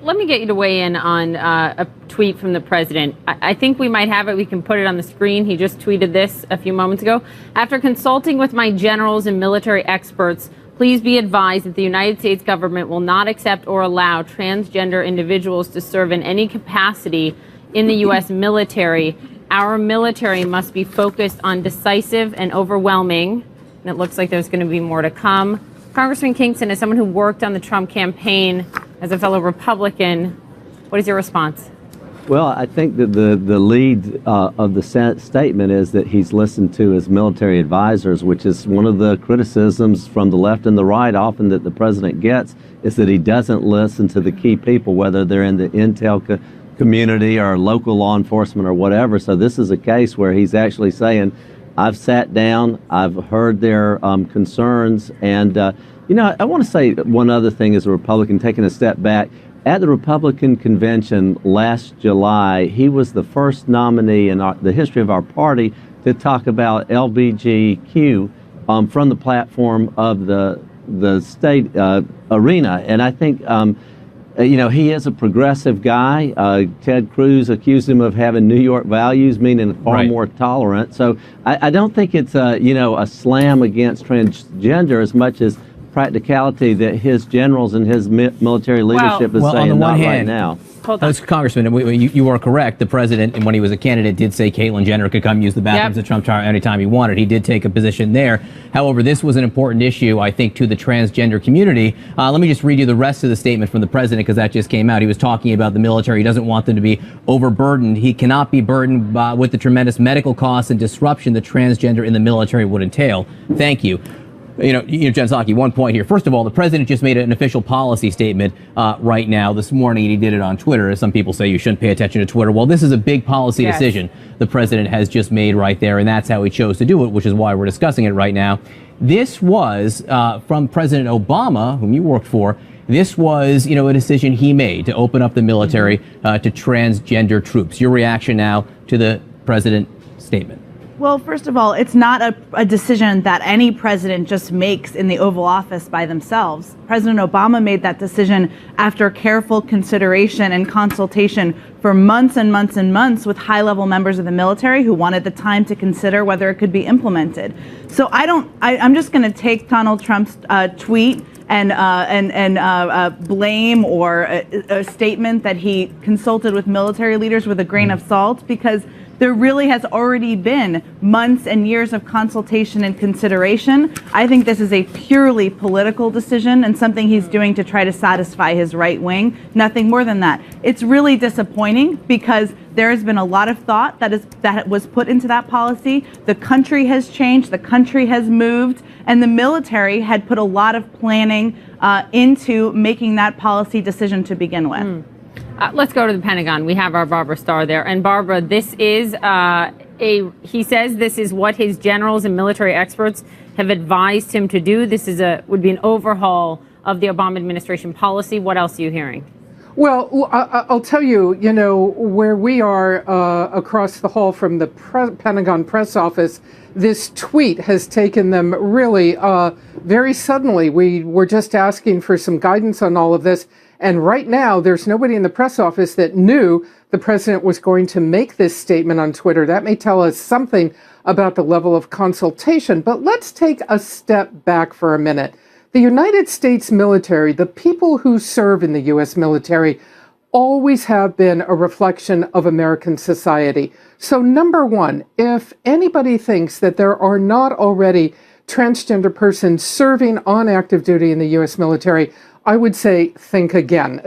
Let me get you to weigh in on a tweet from the president. I think we might have it. We can put it on the screen. He just tweeted this a few moments ago. After consulting with my generals and military experts, please be advised that the United States government will not accept or allow transgender individuals to serve in any capacity in the U.S. military. Our military must be focused on decisive and overwhelming, and it looks like there's going to be more to come. Congressman Kingston, as someone who worked on the Trump campaign, as a fellow Republican, what is your response? Well, I think that the lead of the statement is that he's listened to his military advisors, which is one of the criticisms from the left and the right often that the president gets, is that he doesn't listen to the key people, whether they're in the intel community or local law enforcement or whatever. So this is a case where he's actually saying, I've sat down, I've heard their concerns, and I want to say one other thing as a Republican, taking a step back. At the Republican convention last July, he was the first nominee in the history of our party to talk about LGBTQ from the platform of the state arena. And I think, he is a progressive guy. Ted Cruz accused him of having New York values, meaning far more tolerant. So I don't think it's a slam against transgender as much as practicality that his generals and his military leadership is saying not right now. Congressman, you are correct. The president, and when he was a candidate, did say Caitlyn Jenner could come use the bathrooms at Trump Tower anytime he wanted. He did take a position there. However, this was an important issue, I think, to the transgender community. Let me just read you the rest of the statement from the president, because that just came out. He was talking about the military. He doesn't want them to be overburdened. He cannot be burdened with the tremendous medical costs and disruption that transgender in the military would entail. Thank you. Jen Psaki, one point here. First of all, the president just made an official policy statement right now this morning, and he did it on Twitter. As some people say, you shouldn't pay attention to Twitter. Well, this is a big policy decision the president has just made right there, and that's how he chose to do it, which is why we're discussing it right now. This was from President Obama, whom you worked for. This was, a decision he made to open up the military to transgender troops. Your reaction now to the president's statement? Well, first of all, it's not a decision that any president just makes in the Oval Office by themselves. President Obama made that decision after careful consideration and consultation for months and months and months with high-level members of the military who wanted the time to consider whether it could be implemented. So I'm just going to take Donald Trump's tweet and blame or a statement that he consulted with military leaders with a grain of salt, because there really has already been months and years of consultation and consideration. I think this is a purely political decision and something he's doing to try to satisfy his right wing. Nothing more than that. It's really disappointing because there has been a lot of thought that was put into that policy. The country has changed, the country has moved, and the military had put a lot of planning into making that policy decision to begin with. Let's go to the Pentagon. We have our Barbara Starr there. And Barbara, this is he says this is what his generals and military experts have advised him to do. This is would be an overhaul of the Obama administration policy. What else are you hearing? Well, I'll tell you, where we are across the hall from the Pentagon press office, this tweet has taken them really very suddenly. We were just asking for some guidance on all of this. And right now, there's nobody in the press office that knew the president was going to make this statement on Twitter. That may tell us something about the level of consultation. But let's take a step back for a minute. The United States military, the people who serve in the U.S. military, always have been a reflection of American society. So number one, if anybody thinks that there are not already transgender persons serving on active duty in the U.S. military, I would say think again.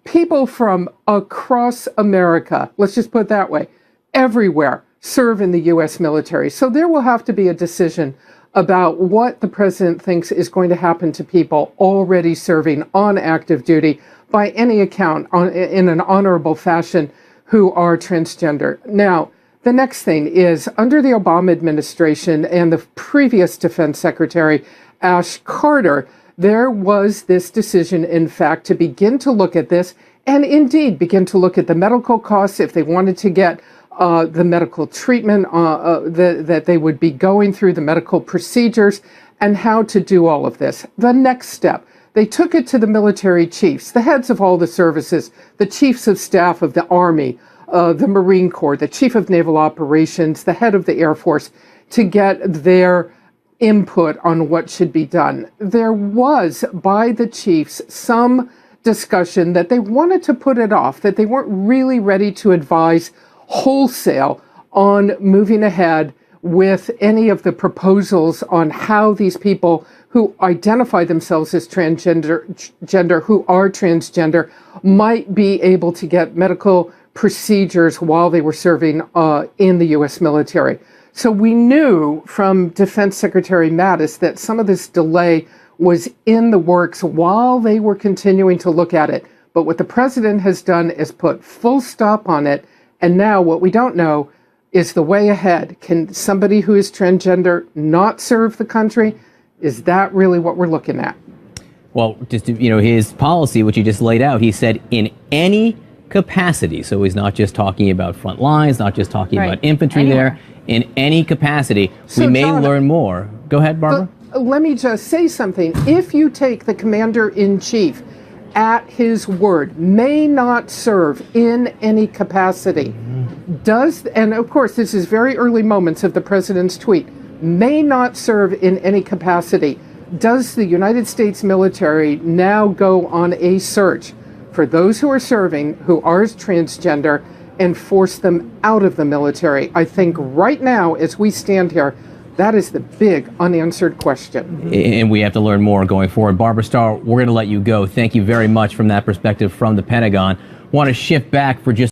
People from across America, let's just put it that way, everywhere serve in the U.S. military. So there will have to be a decision about what the president thinks is going to happen to people already serving on active duty by any account in an honorable fashion who are transgender. Now, the next thing is, under the Obama administration and the previous Defense Secretary, Ash Carter, there was this decision, in fact, to begin to look at this and indeed begin to look at the medical costs if they wanted to get the medical treatment that they would be going through, the medical procedures, and how to do all of this. The next step, They took it to the military chiefs, the heads of all the services, the chiefs of staff of the Army, the Marine Corps, the chief of naval operations, the head of the Air Force, to get their input on what should be done. There was, by the chiefs, some discussion that they wanted to put it off, that they weren't really ready to advise wholesale on moving ahead with any of the proposals on how these people who identify themselves as transgender, who are transgender, might be able to get medical procedures while they were serving in the U.S. military. So we knew from Defense Secretary Mattis that some of this delay was in the works while they were continuing to look at it. But what the president has done is put full stop on it. And now what we don't know is the way ahead. Can somebody who is transgender not serve the country? Is that really what we're looking at? Well, just, his policy, which he just laid out, he said in any capacity. So he's not just talking about front lines, not just talking about infantry there. In any capacity, so we may learn more. Go ahead, Barbara. Let me just say something. If you take the commander-in-chief at his word, may not serve in any capacity, and of course this is very early moments of the president's tweet, may not serve in any capacity, does the United States military now go on a search for those who are serving, who are transgender, and force them out of the military? I think right now, as we stand here, that is the big unanswered question. And we have to learn more going forward. Barbara Starr, we're going to let you go. Thank you very much from that perspective from the Pentagon. Want to shift back for just